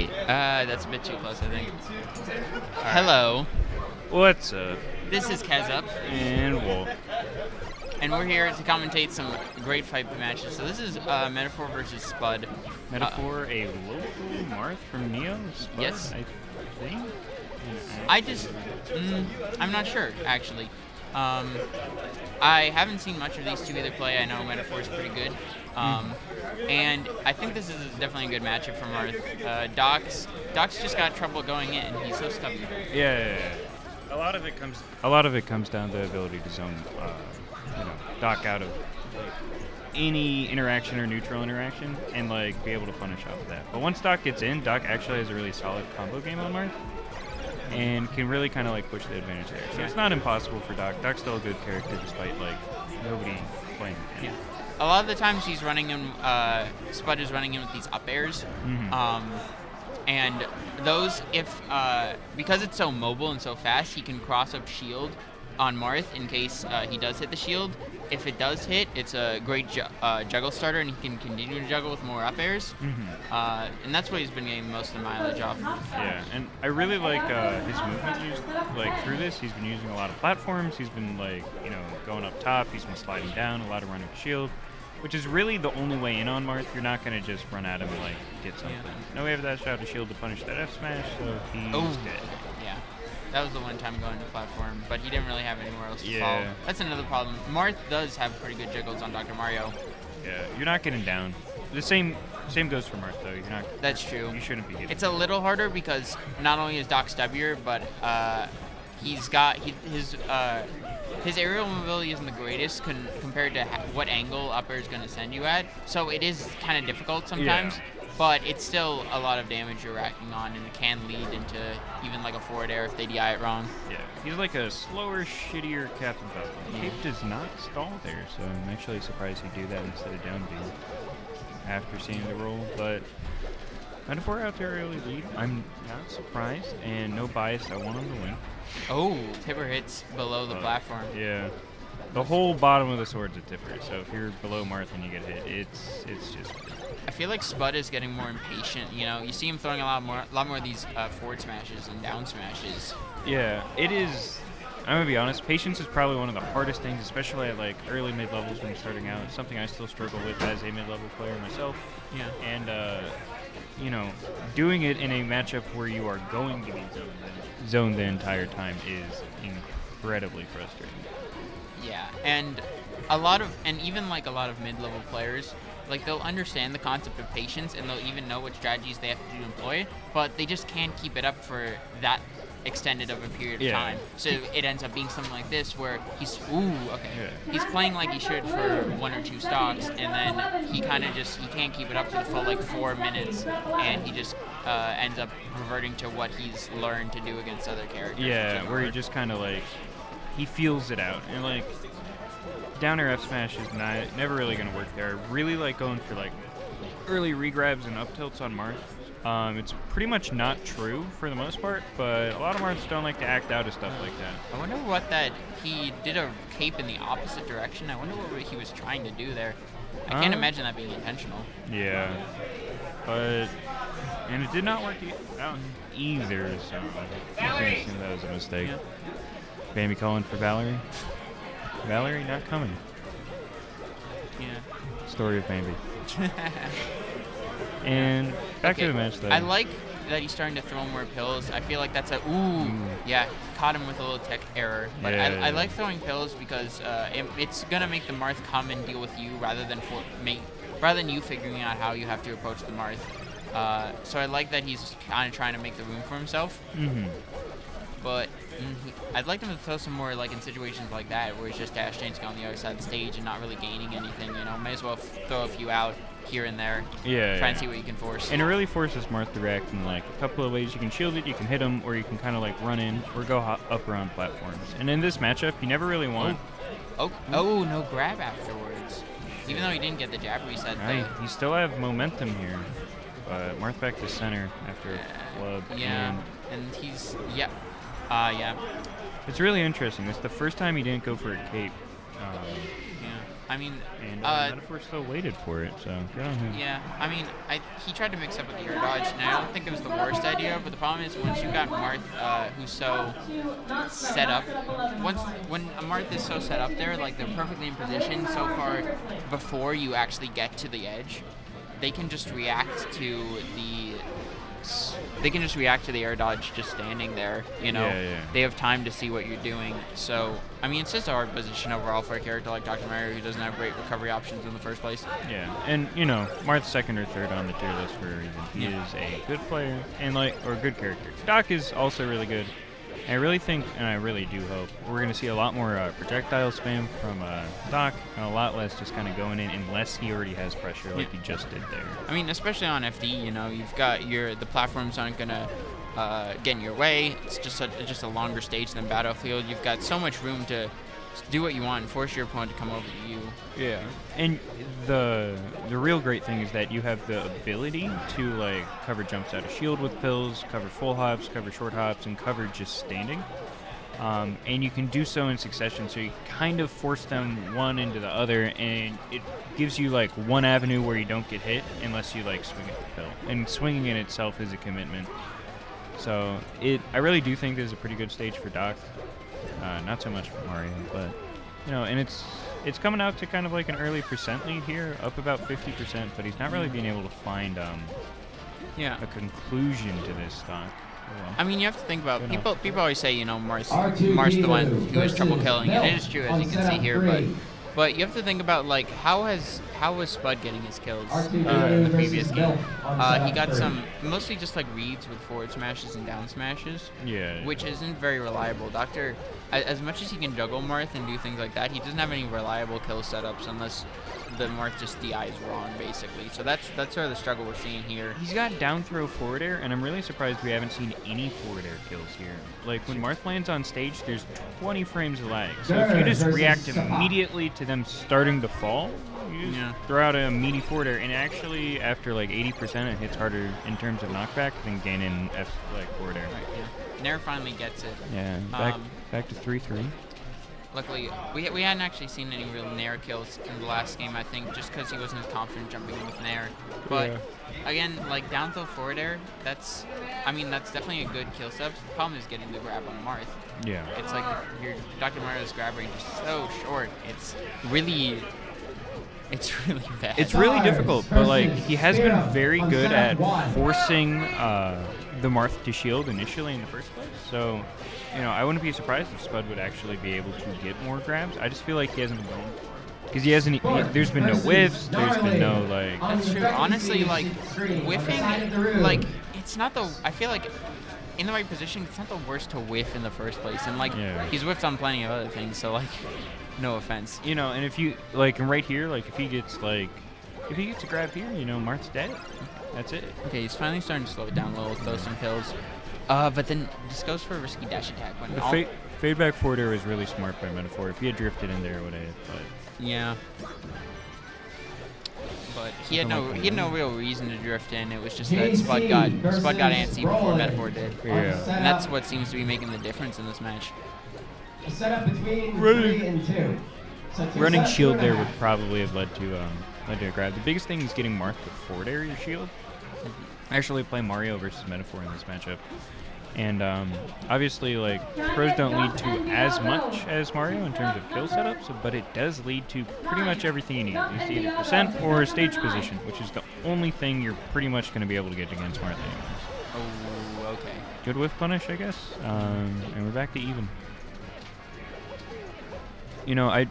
Right. That's a bit too close, I think. Hello. What's up? This is Kezup, And Wolf. and we're here to commentate some great fight matches. So this is Metafour versus Spud. Metafour, a local Marth from Neo? Spud, Yes. I think? I'm not sure, actually. I haven't seen much of these two either play. I know Metafour is pretty good. And I think this is definitely a good matchup for Marth. Doc's just got trouble going in. He's so stubborn. Yeah. A lot of it comes down to the ability to zone, Doc out of any interaction or neutral interaction and be able to punish off of that. But once Doc gets in, Doc actually has a really solid combo game on Marth and can really kind of push the advantage there. So it's not impossible for Doc. Doc's still a good character despite nobody playing him. Yeah. A lot of the times he's running in, Spud is running in with these up airs. And those, because it's so mobile and so fast, he can cross up shield on Marth in case he does hit the shield. If it does hit, it's a great juggle starter, and he can continue to juggle with more up airs. And that's what he's been getting most of the mileage off of. Yeah, and I really like his movement used, through this. He's been using a lot of platforms. He's been, going up top. He's been sliding down, a lot of running shield, which is really the only way in on Marth. You're not going to just run at him and, get something. Yeah. No way of that shot to shield to punish that F smash, so he's dead. Yeah. That was the one time going to platform, but he didn't really have anywhere else to fall. That's another problem. Marth does have pretty good jiggles on Dr. Mario. Yeah, you're not getting down. The same goes for Marth, though. You're not. That's true. You shouldn't be getting. It's a little harder because not only is Doc stubbier, but he's got his aerial mobility isn't the greatest compared to what angle up air is going to send you at. So it is kind of difficult sometimes. Yeah. But it's still a lot of damage you're racking on, and it can lead into even a forward air if they DI it wrong. Yeah, he's a slower, shittier Captain Falcon. Cape does not stall there, so I'm actually surprised he'd do that instead of down B after seeing the roll. But Metafour out there early lead. I'm not surprised, and no bias. I want him to win. Oh, Tipper hits below the platform. Yeah. The whole bottom of the sword's a tipper, so if you're below Marth when you get hit, it's just... I feel like Spud is getting more impatient. You see him throwing a lot more of these forward smashes and down smashes. Yeah, it is. I'm gonna be honest. Patience is probably one of the hardest things, especially at early mid levels when you're starting out. It's something I still struggle with as a mid level player myself. Yeah. And doing it in a matchup where you are going to be zoned the entire time is incredibly frustrating. Yeah, and even a lot of mid-level players, they'll understand the concept of patience and they'll even know what strategies they have to employ, but they just can't keep it up for that extended of a period of time. So it ends up being something like this where he's he's playing like he should for 1 or 2 stocks, and then he can't keep it up for the full 4 minutes, and he just ends up reverting to what he's learned to do against other characters. Yeah, where he just kind of he feels it out, and downer F smash is never really gonna work there. I really like going for early regrabs and up tilts on Marth. It's pretty much not true for the most part, but a lot of Marths don't like to act out of stuff like that. I wonder he did a cape in the opposite direction. I wonder what he was trying to do there. I can't imagine that being intentional. Yeah, and it did not work out either, so I think that was a mistake. Yeah. Bambi calling for Valerie. Valerie not coming. Yeah. Story of Bambi. And back to the match, though. I like that he's starting to throw more pills. I feel like that's caught him with a little tech error. But I like throwing pills because it's gonna make the Marth come and deal with you rather than you figuring out how you have to approach the Marth. So I like that he's kind of trying to make the room for himself. But I'd like him to throw some more in situations like that where he's just dash dancing on the other side of the stage and not really gaining anything. May as well throw a few out here and there. Try and see what you can force. And it really forces Marth to react in a couple of ways. You can shield it, you can hit him, or you can kind of run in or go up around platforms. And in this matchup, you never really want. No grab afterwards. Even though he didn't get the jab reset. You still have momentum here. But Marth back to center after a flub. Yeah, and he's yeah. It's really interesting. It's the first time he didn't go for a cape. I mean, And Metafour still waited for it, so good on him. yeah. I mean, he tried to mix up with the air dodge, and I don't think it was the worst idea. But the problem is once you got Marth, who's so set up, when a Marth is so set up there, like they're perfectly in position so far before you actually get to the edge, they can just react to the air dodge just standing there, you know. Yeah. They have time to see what you're doing. So, I mean, it's just a hard position overall for a character like Dr. Mario who doesn't have great recovery options in the first place. Yeah, and you know, Marth's second or third on the tier list for a reason. He is a good player and or a good character. Doc is also really good. I really think, and I really do hope, we're going to see a lot more projectile spam from Doc, and a lot less just kind of going in unless he already has pressure like he just did there. I mean, especially on FD, you know, you've got the platforms aren't going to get in your way. It's just a longer stage than Battlefield. You've got so much room to do what you want and force your opponent to come over to you. Yeah, and the real great thing is that you have the ability to like cover jumps out of shield with pills, cover full hops, cover short hops, and cover just standing. And you can do so in succession, so you kind of force them one into the other, and it gives you like one avenue where you don't get hit unless you like swing at the pill. And swinging in itself is a commitment. So I really do think this is a pretty good stage for Doc. Not so much for Mario, but you know, and it's coming out to kind of like an early percent lead here, up about 50%, but he's not really being able to find a conclusion to this stock. Yeah. I mean, you have to think about people always say, you know, Mars the one who has trouble killing, and it is true as you can see here, but you have to think about like how was Spud getting his kills in the previous game? He got some mostly just like reads with forward smashes and down smashes, which isn't very reliable. Doctor, as much as he can juggle Marth and do things like that, he doesn't have any reliable kill setups unless the Marth just DIs wrong, basically. So that's sort of the struggle we're seeing here. He's got down throw forward air, and I'm really surprised we haven't seen any forward air kills here. Like when Marth lands on stage, there's 20 frames of lag. So if you just react immediately to them starting to fall, you just throw out a meaty forward air, and actually after like 80%, it hits harder in terms of knockback than gaining forward air. Right, yeah. Nair finally gets it. Yeah, back to 3-3. Luckily, we hadn't actually seen any real Nair kills in the last game, I think, just because he wasn't as confident jumping in with Nair. But again, like down throw forward air, that's definitely a good kill setup. The problem is getting the grab on Marth. Yeah. It's like your Dr. Mario's grab range is so short. It's really bad. It's really difficult, but like he has been very good at forcing the Marth to shield initially in the first place. So, you know, I wouldn't be surprised if Spud would actually be able to get more grabs. I just feel like he hasn't been because there's been no whiffs. There's been no like. That's true. Honestly, like whiffing, like it's not the. I feel like in the right position, it's not the worst to whiff in the first place. And like he's whiffed on plenty of other things. So like. No offense. You know, and if you like, and right here, like if he gets a grab here, you know, Marth's dead. That's it. Okay, he's finally starting to slow it down a little, throw some pills. But then just goes for a risky dash attack. When the fade back forward air was really smart by Metafour. If he had drifted in there, it would have hit. But yeah. But he had no real reason to drift in. It was just that Spud got antsy before Metafour did. Yeah. And that's what seems to be making the difference in this match. Set up between 3 and 2. So running shield there would probably have led to a grab. The biggest thing is getting Marth to forward air your shield. I actually play Mario versus Metafour in this matchup. And obviously, like, pros don't lead to as much as Mario in terms of kill setups, but it does lead to pretty much everything you need. It's either percent or stage position, which is the only thing you're pretty much going to be able to get against Marth anyways. Oh, okay. Good whiff punish, I guess. And we're back to even. You know, I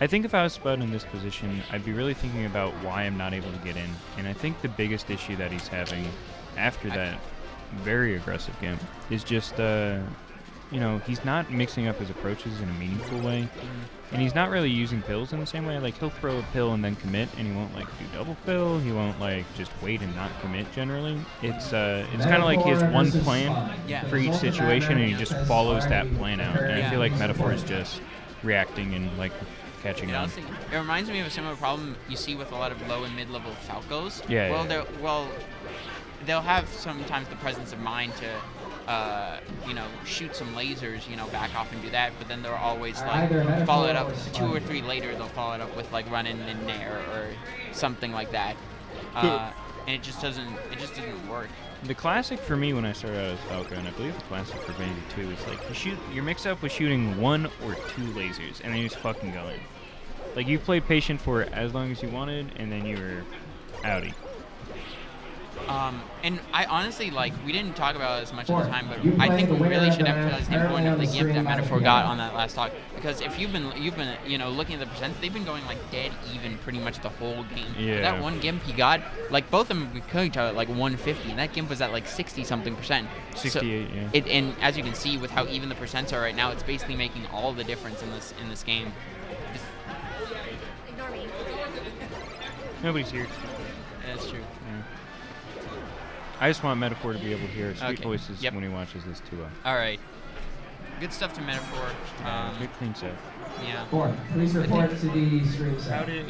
think if I was Spud in this position, I'd be really thinking about why I'm not able to get in. And I think the biggest issue that he's having after that very aggressive game is just, you know, he's not mixing up his approaches in a meaningful way. And he's not really using pills in the same way. Like, he'll throw a pill and then commit, and he won't, like, do double pill. He won't, like, just wait and not commit generally. It's kind of like he has one plan for each situation, and he just follows that plan out. And I feel like Metafour is just reacting and, like, catching on. Honestly, it reminds me of a similar problem you see with a lot of low and mid-level Falcos. Yeah. They'll have sometimes the presence of mind to shoot some lasers, back off and do that. But then they'll always Either Metaphor follow it up or 2 or Spud. 3 later. They'll follow it up with running in there or something like that. And it just doesn't work. The classic for me when I started out as Falco, and I believe the classic for Vanity 2 is you're mixed up with shooting 1 or 2 lasers, and then you just fucking go in. Like, you played patient for as long as you wanted, and then you were outie. And I honestly, we didn't talk about it as much at the time, but You I play think the we winner really of should the emphasize the apparently importance of on the the gimp stream that by the Metafour got piano. on that last talk. Because if you've been looking at the percents, they've been going dead even pretty much the whole game. Yeah. That one gimp he got, both of them were killing each other at 150, and that gimp was at 60 something percent. 68, yeah. And as you can see with how even the percents are right now, it's basically making all the difference in this game. Ignore me. Nobody's here. That's true. Yeah. I just want Metaphor to be able to hear sweet Okay. voices Yep. when he watches this too. All right. Good stuff to Metaphor. Good clean stuff. Yeah. 4, please report to the stream How set. did